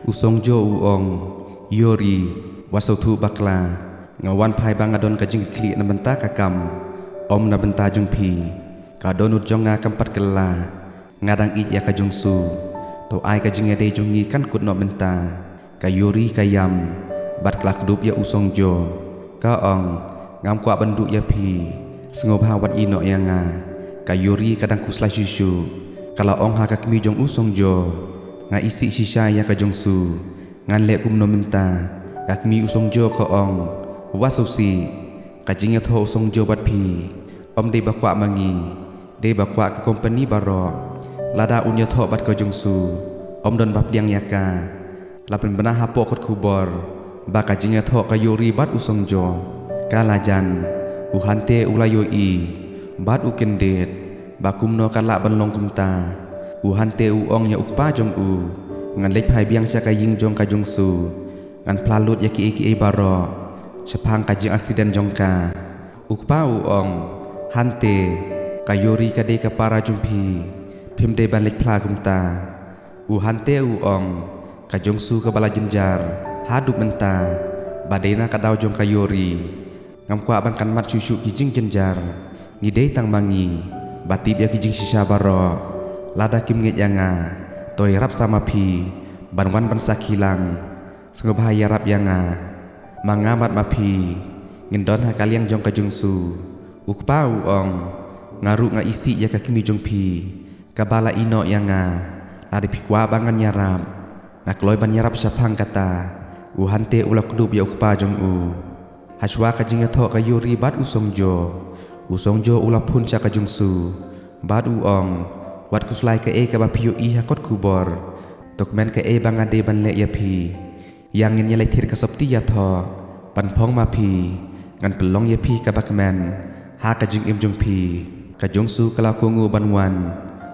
usong jo uong yori wasautu bakla ngawan pai bangadon kajing kli na benta kakam om na benta jungpi kadonut jonga kampat kela ngadang it ya kajung su to ai kajing ade jungi kan kut no benta kayuri kayam bat kelak dup ya usong jo ka ong ngam kwa bendu ya pi sengob hawat ino yanga kayuri kadang kuslai susu kalau ong hakak mi jong usong jo nga isi sisa ya kajong su ngan le kum no minta kak mi usong jo ko ong wasusi kajing ya tho usong jo bat pi om de bakwa mangi de bakwa ke company baro lada unya tho bat kajong su om don bab diang yaka lapen bena hapo kot kubor ba kajing ya tho kayuri bat usong jo kalajan uhante ulayo i bat ukendet bakumno kala banlong kumta uhante uong ya ukpa jong u ngan lek pai biang cha kaying jong kajong su ngan plalut ya ki baro sepang kajing aksiden jong ka ukpa uong hante kayuri kade ka para jumpi pimde ban lek pla kumta uhante uong kajong su ka bala jenjar hadu menta badena kadau jong kayuri ngam kwa ban kan mat susu kijing jenjar ngidei tang mangi batib ya kijing sisa baro lada kim nget yanga toy rap sama pi banwan ban sakilang sengob haya rap yanga mangamat mapi ngendon ha kaliang jong kajung su ukpa uong ngaru nga isi ya kakimi jong pi kabala ino yanga lada pikwa bangan nyarap ngakloy ban nyarap sapang kata uhante ulak dup ya ukpa jong u haswa kajing ya tho kayuri bat usong jo ulap pun cha kajung su bat uong wat kuslai ke ka bapiu i hakot kubor dokumen ke bangade ban le ya pi yang ngin ya letir ka sopti ya tho pan phong ma pi ngan pelong ya pi ka bakmen ha kajing im jung pi kajung su kala kungu ban wan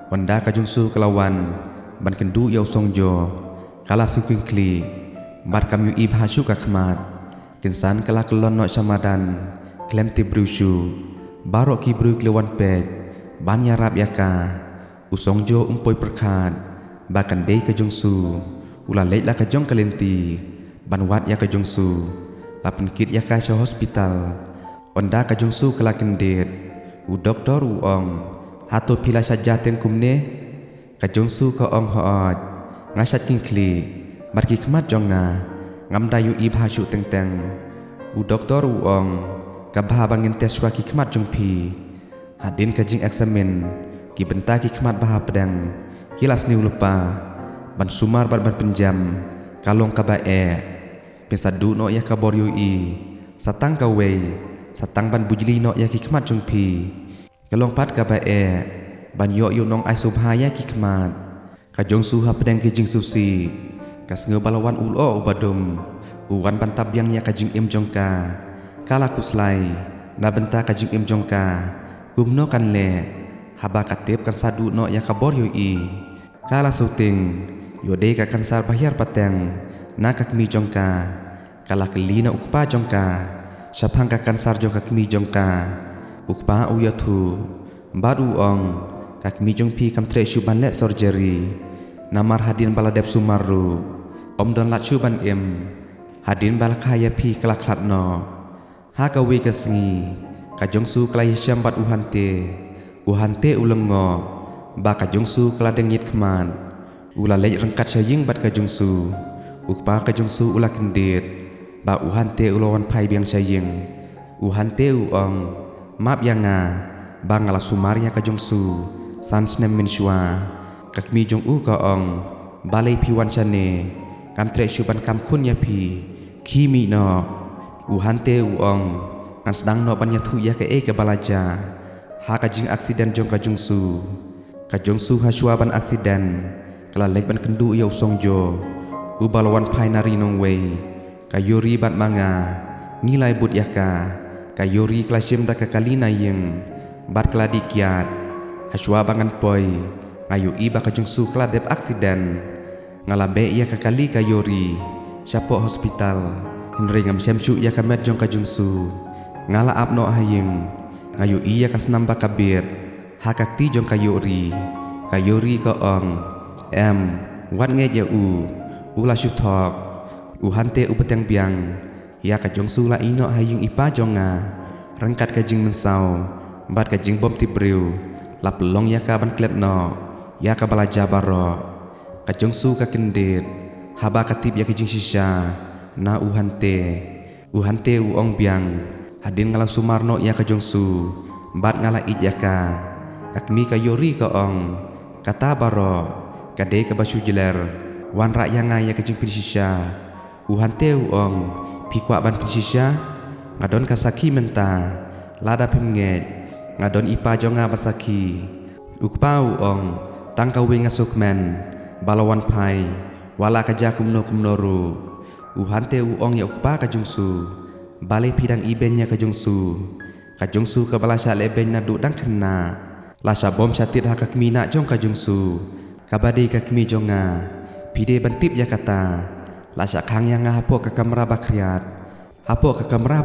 wanda kajung su kalawan ban kendu ya usong jo kala su kli bat kam yu i bhasu ka khmat kinsan kala kelon no samadan klem ti brusu baro ki bru klewan pek ban ya rap ya ka usong jo umpoi perkat bakan dei kajong su ulah lek la kajong kalenti banwat ya kajong su lapen kit ya ka sha hospital onda kajong su kalaken det u doktor uong hato pila saja teng kumne kajong su ka ong hoot ngasat king kli marki khmat jonga ngam dayu i bhasu teng teng u doktor uong ka bha bangin teswa ki khmat jong pi hadin kajing eksamen ki benta ki khmat baha pedang kilas ni lupa ban sumar ban penjam kalong kabae pesadu no ya kabor i satang kawe satang ban bujli no ya ki khmat jong pi kalong pat kabae ban yo nong ai subhaya ki khmat kajong su ha pedang ki jing susi kasnge balawan ulo ubadum uwan pantab yang ya kajing im jongka kala kuslai na benta kajing im jongka gumno kan le haba katip kan sadu no ya kabor i kala suting yode ka kan sar bayar pateng nakak mi jongka kala kelina ukpa jongka sapang ka kan sar jongka kmi jongka ukpa uyathu baru ong kak mi jongpi kam tre suban le surgery namar hadin baladep sumaru om don lat suban em hadin balakaya pi kala klat no ha ka wi ka sngi ka jongsu klai syambat uhante ulengo ba kajung su kala dengit kman ula lej rengkat saying bat kajung su ukpa kajung su ula kendet ba uhante ulawan pai biang saying uhante uong map yanga ba ngala sumarnya kajung su san snem min shwa kakmi jong u ka ong balai piwan chane kam tre syuban kam kun ya pi kimi no uhante uong ngan sedang no banya thu ya ke balaja ha kajing aksiden jong kajung su haswa ban aksiden kala lek ban kendu ya usong jo u balawan pai nari nong wei kayuri bat manga nilai but yaka kayuri klasim da kalina yeng bat kala dikiat haswa bangan poi ngayu i ba kajung su kala dep aksiden ngalabe ya kakali kayuri syapo hospital henry ngam semsu ya kamet jong kajung su ngala apno hayeng ngayu iya kas namba kabir hakakti jong kayuri ka ong wat nge ja ulah syuthok uhante ubeteng biang ya ka jong su la ino hayung ipa jonga rangkat ka jing mensau bat ka jing bom tibriu la pelong ya ka ban klet no ya ka balaja baro ka jong su ka kendit haba katip ya ka jing shisha na uhante uong biang hadin ngalang sumarno ya ka jong su bat ngala id ya ka akmi ka yori ka ong kata baro kade ka basu jeler wan ra yanga ya ka jing pinsisha uhante uong pikwa ban pinsisha ngadon kasaki menta lada pimnge ngadon ipa jonga basaki ukpau ong tangka wenga sukmen balawan pai wala kaja kumnoru uhante uong ya ukpa kajungsu bale pidang ibenya kajungsu ka balasha leben na dudang kena lasha bom syatit hakakmina jong kajungsu kabade kakmi jonga pide bantip ya kata lasha kang yang hapok ka kamera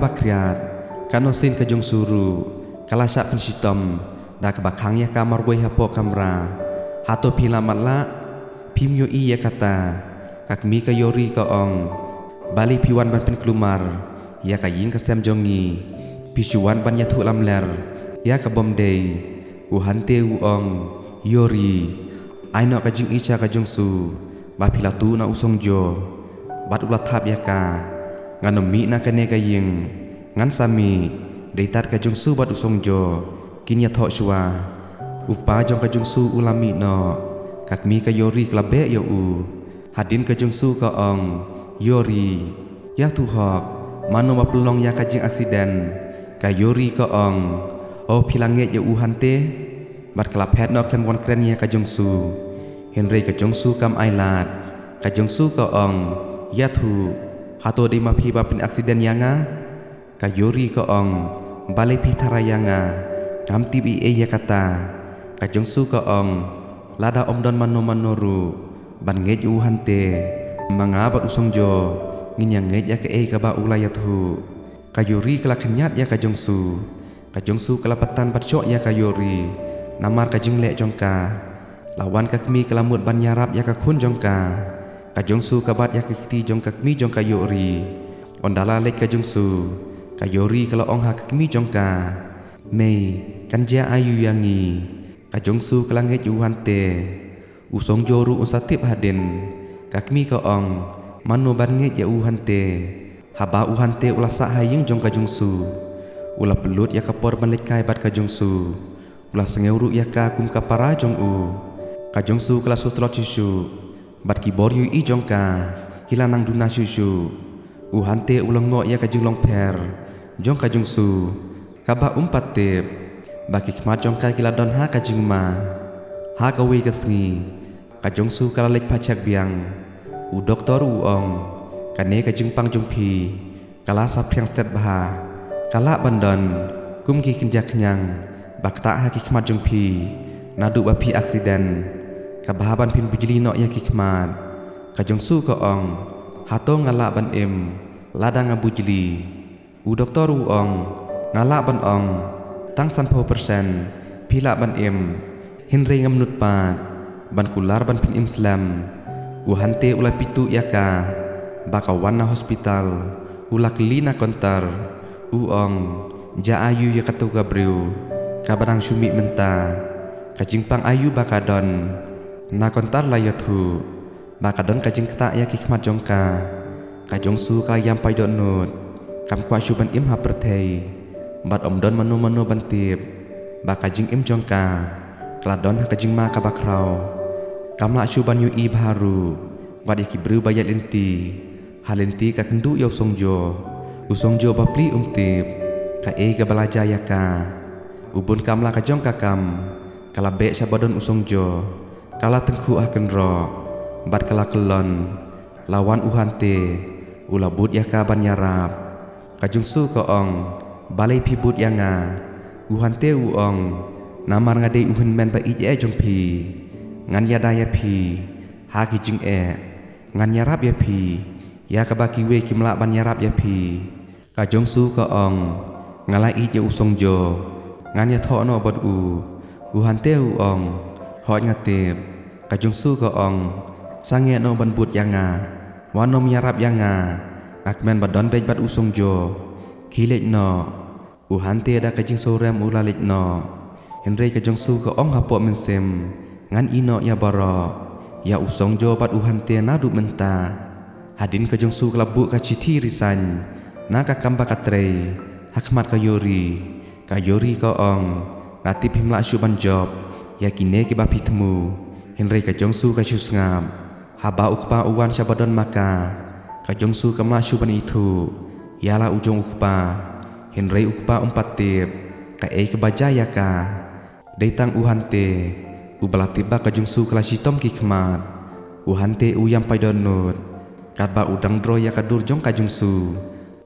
bakriat kanosin kajung suru kalasha pensitom da ka bakang ya kamar boy hapok kamera hato pila matla pimyo iya kata kakmi ka yori ka ong bali piwan ban pen klumar ya ka ying ka sem jongi pisuan ban ya thu lamler ya ka bomdei uhante uong yori aino ka jing icha kajung su ba pila tu na usong jo bat ulat thap ya ka nganomi na kane ka ying ngan sami deitat ka jung su bat usong jo kin ya tho shwa upa jong ka jung su ulami no kakmi ka yori klabe yo u hadin ka jung su ka ong yori ya tu hok mano ba pelong ya ka jing asiden ka yori ka ong o pilanget ya uhante bat klap het no klem kon kren ya ka jung su henry ka jung su kam ailat ka jung su ka ong ya thu hato di ma phi ba pin aksiden yanga ka yori ka ong bale phi thara yanga ngam tibi e ya kata ka jong su ka ong lada omdon manoru ban nge u hante manga ba usong jo nginya nge ya ka e ka ba ulayat hu ka yori kala kenyat ya ka jong su kala patan bat chok ya ka yori namar ka jing le jongka lawan ka kmi kala mut ban yarap ya ka khun jongka kajong su kabat ya kiti jong kakmi jong kayori ondala lek kajong su kayori kalau ong ha kakmi jong ka mei kanja ayu yangi kajong su kalanget yuhante usong joru usatip hadin kakmi ka ong mano banget ya uhante haba uhante ulasa haying jong kajong su ula pelut ya kapor banlet kai bat kajong su ula sengeuru ya ka kum kapara jong u kajong su kala sutlot susu bat kibor yu i jongka hilanang duna susu uhante ulengo ya kajung long per jong kajung su kaba umpatip baki kmat jongka kiladon ha kajung ma ha kawi kasngi kajong su kala lek pacak biang u doktor uong kane kajung pang jong pi kala sapriang stet baha kala bandon kum ki kinja kenyang bak ta ha ki kmat jong pi nadu ba pi aksiden kabahaban pin bujili no ya kikmat kajong su ka ong hato ngala ban im lada ngabujili u doktor uong ngala ban ong tang san po persen pila ban im hinre ngamnut pat ban kular ban pin imslam u hante ula pitu yaka bakawan na hospital ula kelina kontar uong ja ayu ya katu gabriu kabarang syumi menta kajingpang ayu bakadon na kontar layathu bakadon kajing kata ya kikmat jongka kajong su kayam paidon nut kam kwa syuban im hapertei bat omdon manu bantip bakajing im jongka kladon hakajing ma kabakrau kamla syuban yu i baru wat ikibru bayat linti halinti ka kendu yo usongjo bapli umtip ka e ka balaja ya ka ubun kamla kajong kakam kala be sabadon usongjo kala tengku akan ro bat kala kelon lawan uhante ulabut ya ka ban yarap kajung su ko ong balai pibut yanga uhante uong namar ngade uhen men ba ije jong pi ngan ya daya pi ha ki jing ngan yarap ya pi ya ka baki we kimla ban yarap ya pi kajung su ko ong ngala ije usong jo ngan ya tho no bot uhante uong hoi ngatip kajung su ko ong sange no ban but yanga wanom yarap yanga akmen badon bej bad usong jo kilek no uhante ada kajing sorem ulalek no henry kajong su ka ong hapo mensem ngan ino ya bara ya usong jo bad uhante nadu menta hadin kajong su kelabu ka citi risan na ka kamba katre hakmat kayori ka ong ngatip himla syuban job ya kine ke bapi temu henry kajong su ka syusngam haba ukpa uwan syabadon maka kajong su ka ma syuban itu yala ujung ukpa henry ukpa tip ka ke bajaya ka datang uhante ubala tiba kajong su kala sitom ki khmat uhante uyam paidonut kadba udang dro ya kadur jong kajong su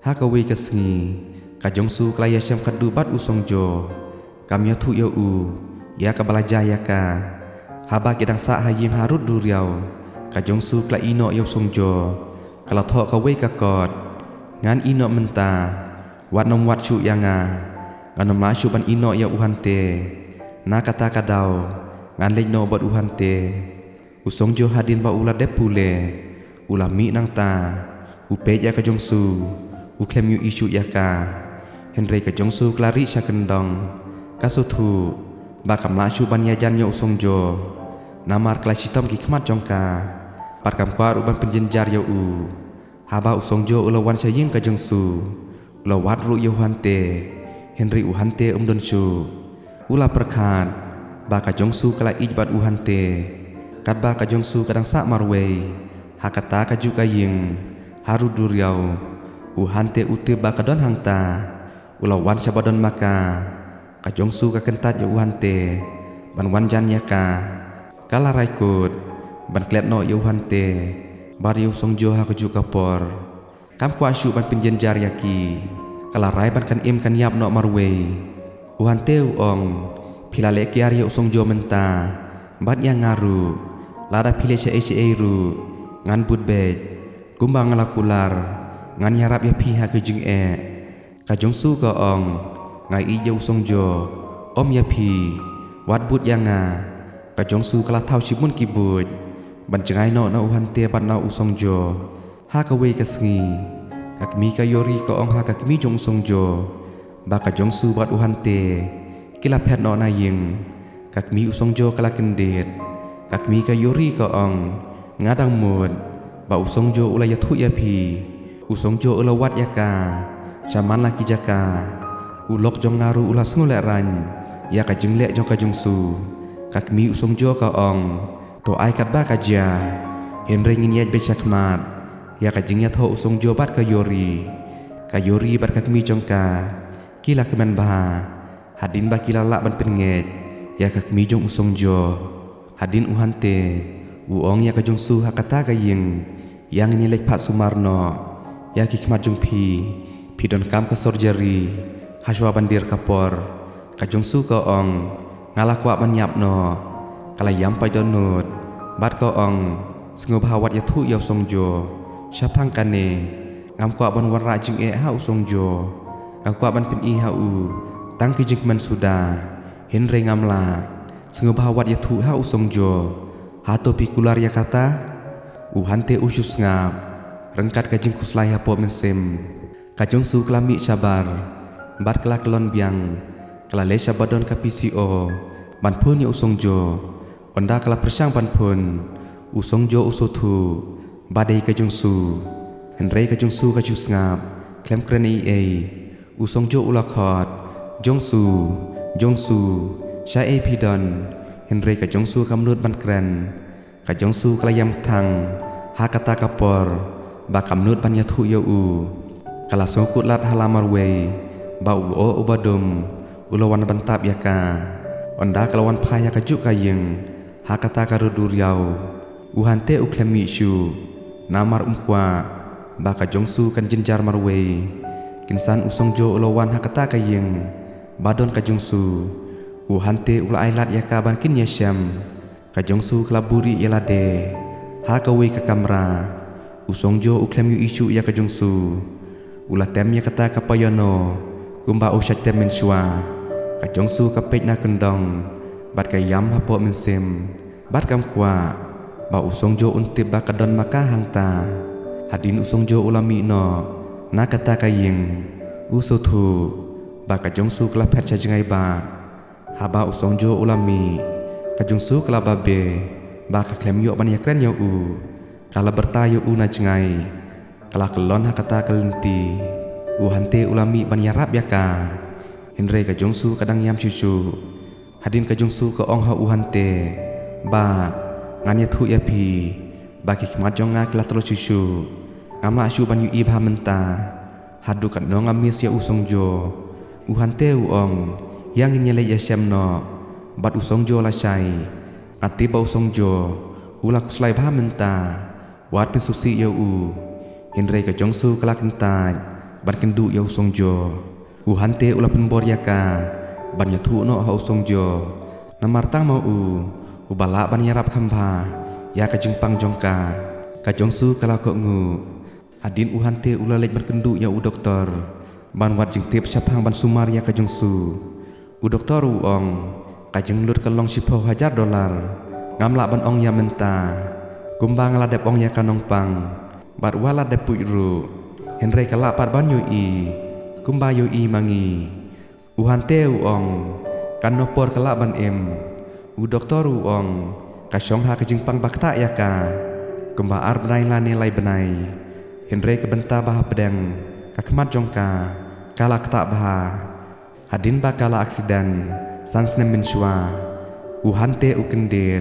hakawi kesngi kajong su kala yasham kadubat usong jo kamya thu yo ya kabala jaya ka haba kidang sa hayim harut duriau kajong su kala ino yo usong jo kala tho ka we ka kot ngan ino menta wat nom wat syu yanga nganom ma syu ban ino ya uhante na kata kadau ngan lek no bot uhante usong jo hadin ba ula depule ula mi nang ta upe ya kajong su uklem yu isu ya ka henry kajong su klari syakendong kasutu ba kamla syu ban ya jan yo usong jo namar klasitom ki khmat jongka parkam kwa uban penjenjar yo haba usong jo ulawan saying kajong su ulawat ru yo hante henry uhante don syu ula perkhat ba kajong su kala ijbat uhante kadba kajong su kadang sa marwei hakata kaju kaying haru duriau uhante ute ba kadon hangta ulawan syabadon maka kajong su ka kentat ya uhante ban wanjan ya ka kala raikut ban klet no ya uhante bar yu song jo ha kaju kapor kam kwa syu ban penjenjar yaki kala rai ban kan im kan yap no marwei uhante ong pilale kiar ya usong jo menta bat yang ngaru lada pile ce ru ngan but bej kumbang ngalakular ngan yarap ya piha kejing kajong su ka ong ngai i jau song jo om ya pi wat but yanga kajong su kala thau simun kibut ban cengai no na uhante ban na usong jo ha ka we ka sngi kakmi ka yori ka ong ha kakmi jong song jo ba kajong su bat uhante kila phet no na ying kakmi usong jo kala kendet kakmi ka yori ka ong ngadang mud ba usong jo ulaya thu ya pi usong jo ulawat ya ka shaman laki jaka ulok jong ngaru ulas ngule ran ya ka jinglek jong ka jong su kakmi usong jo ka ong to ai kat ba ka ja henry ngin yaj bechakmat ya ka jingya tho usong jo bat ka yori bat kakmi jong ka kila kemen ba hadin ba kila la ban penget ya kakmi jong usong jo hadin uhante uong ya ka jong su hakata ka ying yang ni lek pat sumarno ya ki khmat jong pi don kam ka surgery haswa bandir kapor ka jong su ka ong ngalakwa ban yap no kala yam pai donut bat ka ong sngob hawat ya thu ya song jo syapang kane ngam kwa ban warra jing ha usong jo ngam kwa ban pin i ha tang ki jing man suda henry ngamla sngob hawat ya thu ha usong jo hato pikular ya kata uhante usus ngap rengkat kajing kuslai hapo mensem kajong su klami sabar bat kelak lon biang kala le sabadon ka PCO ban pun ya usong jo onda kala persang ban pun usong jo usotu badai kajong su henry kajong su kajus ngap klem kren usong jo ulakhot jong su sha pidon henry kajong su kamnut ban kren kajong su klayam thang hakata kapor ba kamnut ban ya thu yo kala songkut lat halamar we ba ubadum ulawan bantap ya ka onda kalawan phaya kaju kayeng hakata karudur yau uhante uklemi syu namar umkwa ba kajong su kan jenjar marwe kinsan usong jo ulawan hakata kayeng badon kajong su uhante ula ailat ya ka ban kin yasham kajong su klaburi yelade hakawe ka kamra usong jo uklem yu isu ya kajong su ula tem ya kata kapayono kumba ushat tem menshwa kajong su kapet na kendong bat kayam hapo mensem bat kam kwa ba usong jo untip ba kadon maka hangta hadin usong jo ulami no na kata kaying uso thu ba ka jong su kala phet cha jangai ba haba usong jo ulami ka jong su kala ba be ba ka klem yo ban ya kren yo u kala bertayo u na jangai kala kelon ha kata kelenti u hante ulami ban ya rap ya ka hinre ka jong su kadang yam cucu hadin ka jong su ka ong ha u hante ba nganya thu ya pi ba ki khmat jong nga kala tlo cucu ngamla shu ban yu i ba menta hadu kan no ngamis ya usong jo u hante u ong yang in yele ya syam no bat usong jo la chai ati ba usong jo ula kuslai ba menta wat pin susi ya u hinre ka jong su kala kenta ban kendu ya usong jo u hante ula pun bor ya ka ban ya thu no ha usong jo namar tang mau u bala ban ya rap khamba ya ka jingpang jongka ka jong su kala ko ngu hadin u hante ula lek berkendu ya u doktor ban wat jing tip sapang ban sumar ya ka jong su u doktor u ong ka jeng lut kalong $10,000 ngamla ban ong ya menta kumbang la dep ong ya kanong pang bat wala dep pu ru henre kala pat ban yu i kumba yu i mangi u hante u ong kan no por kala ban em u doktor u ong ka syong ha ka jing pang bakta ya ka kumba ar benai la nilai benai henre ke benta bah pedang ka kemat jongka kala kta bah hadin ba kala aksiden sansne menshwa u hante u kendet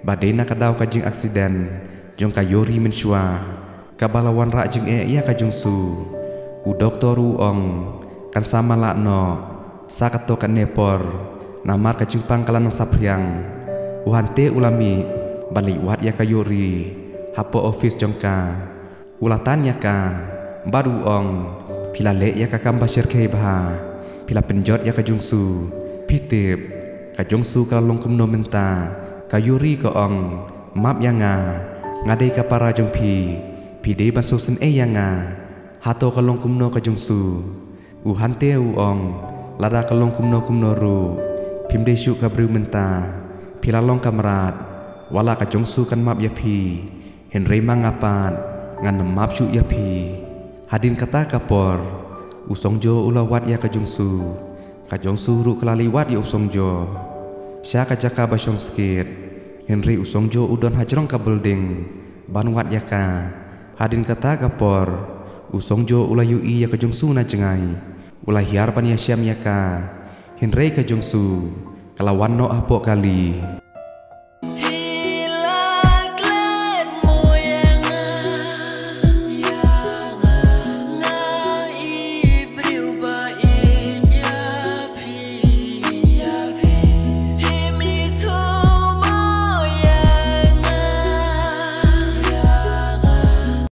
badena kadau ka jing aksiden jongka yori menshwa ka balawan ra jing e ya ka jungsu u doktor u ong kan sama la no sakato kan nepor namar ka jing pang kala nang sapriang u hante ulami bali wat ya ka yori hapo office jongka ulatan ya ka baru ong pila le ya ka kamba sherke bah pila penjot ya ka jungsu pitip ka jungsu ka long kumno menta ka yuri ka ong map ya nga ngade ka para jong pi de ban sosen e ya nga hato ka long kumno ka jungsu u hante u ong lada ka long kumno ru pimde shu ka bru menta pila long kamrat wala ka jungsu kan map ya pi henre mangapat ngan map shu ya pi hadin kata kapor usong jo ulawat ya ka jongsu ru kelali wat ya usong jo sya ka jaka basyong skit henry usong jo udon hajrong ka building ban wat ya ka hadin kata kapor usong jo ulayu i ya ka jongsu na jengai ulahiar ban ya syam ya ka henry ka jongsu kalawan no apo kali